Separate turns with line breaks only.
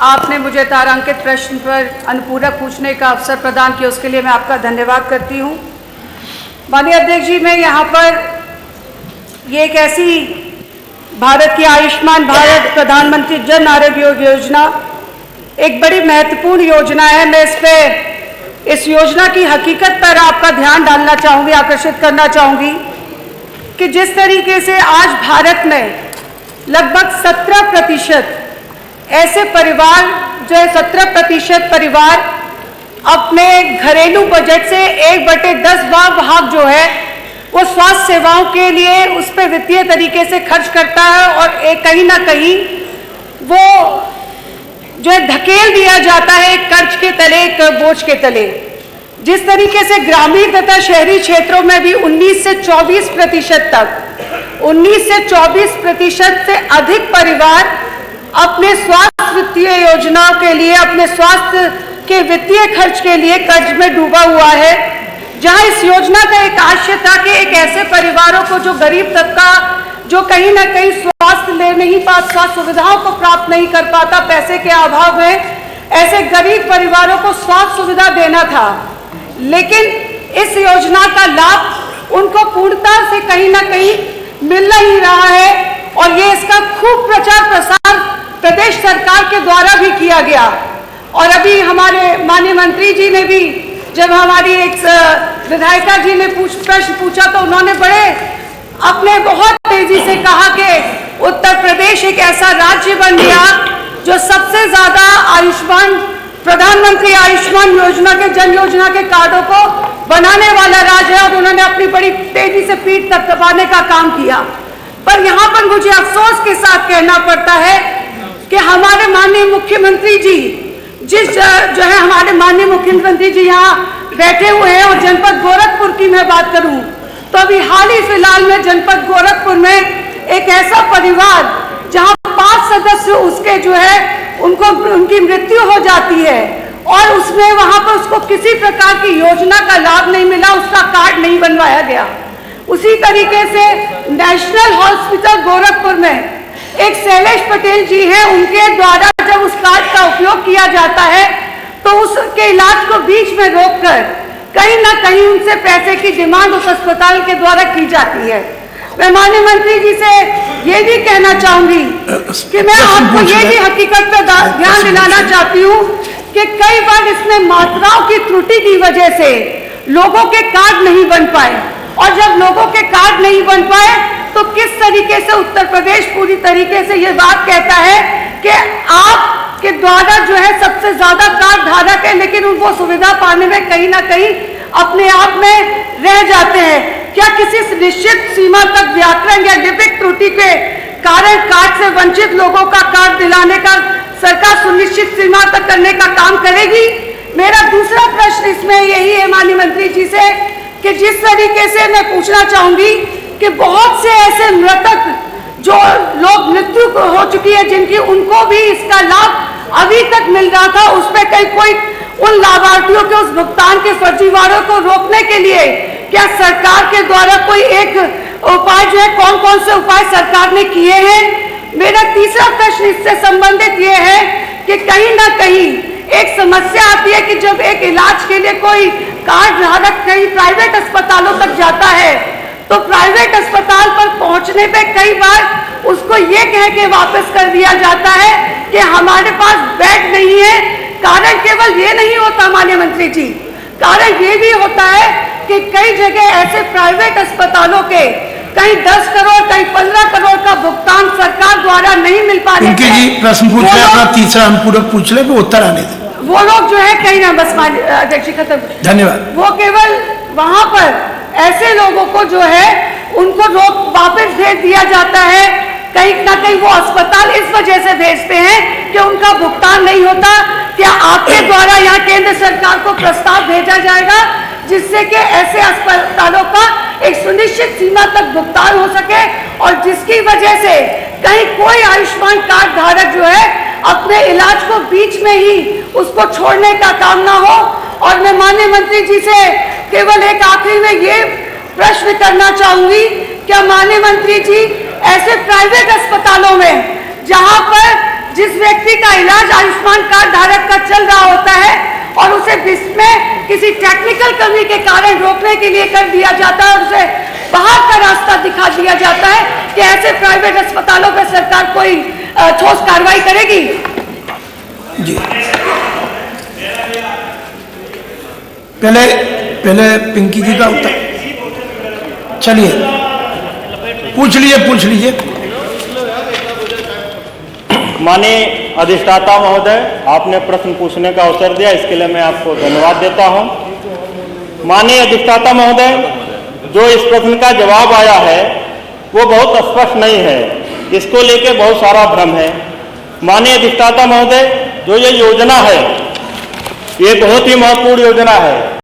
आपने मुझे तारांकित प्रश्न पर अनुपूरक पूछने का अवसर प्रदान किया, उसके लिए मैं आपका धन्यवाद करती हूँ। माननीय अध्यक्ष जी, मैं यहाँ पर ये एक ऐसी भारत की आयुष्मान भारत प्रधानमंत्री जन आरोग्य योजना एक बड़ी महत्वपूर्ण योजना है। मैं इस योजना की हकीकत पर आपका ध्यान डालना चाहूँगी, आकर्षित करना चाहूँगी कि जिस तरीके से आज भारत में लगभग 17% ऐसे परिवार जो है 17% परिवार अपने घरेलू बजट से 1/10 भाग जो है वो स्वास्थ्य सेवाओं के लिए उस पर वित्तीय तरीके से खर्च करता है और एक कहीं ना कहीं वो जो है धकेल दिया जाता है एक कर्ज के तले, एक बोझ के तले। जिस तरीके से ग्रामीण तथा शहरी क्षेत्रों में भी 19 से 24% तक 19 से 24% से अधिक परिवार अपने स्वास्थ्य वित्तीय योजनाओं के लिए, अपने स्वास्थ्य के वित्तीय खर्च के लिए कर्ज में डूबा हुआ है। जहां इस योजना का एक आशय था कि एक ऐसे परिवारों को जो गरीब तबका जो कहीं ना कहीं स्वास्थ्य ले नहीं पाता, स्वास्थ्य सुविधाओं को प्राप्त नहीं कर पाता पैसे के अभाव में, ऐसे गरीब परिवारों को स्वास्थ्य सुविधा देना था। लेकिन इस योजना का लाभ उनको पूर्णता से कहीं ना कहीं मिल नहीं रहा है और ये इसका खूब प्रचार प्रसार प्रदेश सरकार के द्वारा भी किया गया। और अभी हमारे माननीय मंत्री जी ने भी, जब हमारी एक विधायिका जी ने प्रश्न पूछा तो उन्होंने अपने बहुत तेजी से कहा कि उत्तर प्रदेश एक ऐसा राज्य बन गया जो सबसे ज्यादा प्रधानमंत्री आयुष्मान योजना के जन योजना के कार्डों को बनाने वाला राज्य है और उन्होंने अपनी बड़ी तेजी से पीठ थपथपाने का काम किया। पर यहाँ पर मुझे अफसोस के साथ कहना पड़ता है कि हमारे माननीय मुख्यमंत्री जी जो है हमारे माननीय मुख्यमंत्री जी यहाँ बैठे हुए हैं और जनपद गोरखपुर की मैं बात करूं तो अभी हाल ही फिलहाल में जनपद गोरखपुर में एक ऐसा परिवार जहां 5 सदस्य उसके जो है उनकी मृत्यु हो जाती है और उसमें वहां पर उसको किसी प्रकार की योजना का लाभ नहीं मिला, उसका कार्ड नहीं बनवाया गया। उसी तरीके से नेशनल हॉस्पिटल गोरखपुर में एक शैलेश पटेल जी हैं, उनके द्वारा जब उस कार्ड का उपयोग किया जाता है तो उसके इलाज को बीच में रोककर कहीं ना कहीं उनसे पैसे की डिमांड उस अस्पताल के द्वारा की जाती है। मैं माननीय मंत्री जी से ये भी कहना चाहूंगी कि मैं आपको ये भी हकीकत पर ध्यान दिलाना चाहती हूँ कि कई बार इसमें मात्राओं की त्रुटि की वजह से लोगों के कार्ड नहीं बन पाए और जब लोगों के कार्ड नहीं बन पाए तो किस तरीके से उत्तर प्रदेश पूरी तरीके से ये बात कहता है कि आपके द्वारा जो है सबसे ज्यादा कार्ड धारक है, लेकिन उनको सुविधा पाने में कहीं ना कहीं अपने आप में रह जाते हैं। क्या किसी निश्चित सीमा तक व्याकरण या लिपिक त्रुटि के कारण कार्ड से वंचित लोगों का कार्ड दिलाने का सरकार सुनिश्चित सीमा तक करने का काम करेगी? मेरा दूसरा प्रश्न इसमें यही है माननीय मंत्री जी से कि जिस तरीके से मैं पूछना चाहूंगी कि बहुत से ऐसे मृतक जो लोग मृत्यु हो चुकी है जिनकी उनको भी इसका लाभ अभी तक मिल रहा था, उस पर कहीं कोई उन लाभार्थियों के उस भुगतान के फर्जीवाड़ों को रोकने के लिए क्या सरकार के द्वारा कोई एक उपाय जो है, कौन कौन से उपाय सरकार ने किए हैं? मेरा तीसरा प्रश्न इससे संबंधित ये है कि कहीं ना कहीं एक समस्या आती है कि जब एक इलाज के लिए कोई कार्ड धारक कहीं प्राइवेट अस्पतालों तक जाता है तो प्राइवेट अस्पताल पर पहुंचने पे कई बार उसको ये कह के वापस कर दिया जाता है कि हमारे पास बेड नहीं है। कारण केवल ये नहीं होता माननीय मंत्री जी, कारण ये भी होता है कि कई जगह ऐसे प्राइवेट अस्पतालों के कहीं 10 करोड़ कहीं 15 करोड़ का भुगतान सरकार द्वारा नहीं मिल पा रहे।
जी प्रश्न पूछ ले, अपना तीसरा हम पूरा पूछ ले, उत्तर आने दे।
वो लोग जो है कहीं ना, बस अध्यक्ष जी खत्म,
धन्यवाद।
वो केवल वहां पर ऐसे लोगों को जो है उनको वापस भेज दिया जाता है, कहीं ना कहीं वो अस्पताल इस वजह से भेजते हैं कि उनका भुगतान नहीं होता। क्या आपके द्वारा यहाँ केंद्र सरकार को प्रस्ताव भेजा जाएगा जिससे कि ऐसे अस्पतालों का एक सुनिश्चित सीमा तक भुगतान हो सके और जिसकी वजह से कहीं कोई आयुष्मान कार्ड धारक जो है अपने इलाज को बीच में ही उसको छोड़ने का काम ना हो। और मैं माननीय मंत्री जी से केवल एक आखिरी में ये प्रश्न करना चाहूंगी, क्या माननीय मंत्री जी ऐसे प्राइवेट अस्पतालों में जहां पर जिस व्यक्ति का इलाज आयुष्मान कार्ड धारक का चल रहा होता है और उसे इसमें किसी टेक्निकल कमी के कारण रोकने के लिए कर दिया जाता है और उसे बाहर का रास्ता दिखा दिया जाता है कि ऐसे प्राइवेट अस्पतालों पर सरकार कोई ठोस कार्रवाई करेगी।
जी पहले पिंकी जी का उत्तर, चलिए पूछ लीजिए।
माननीय अधिष्ठाता महोदय, आपने प्रश्न पूछने का अवसर दिया, इसके लिए मैं आपको धन्यवाद देता हूं। माननीय अधिष्ठाता महोदय, जो इस प्रश्न का जवाब आया है वो बहुत स्पष्ट नहीं है, इसको लेके बहुत सारा भ्रम है। माननीय अधिष्ठाता महोदय, जो ये योजना है ये बहुत ही महत्वपूर्ण योजना है।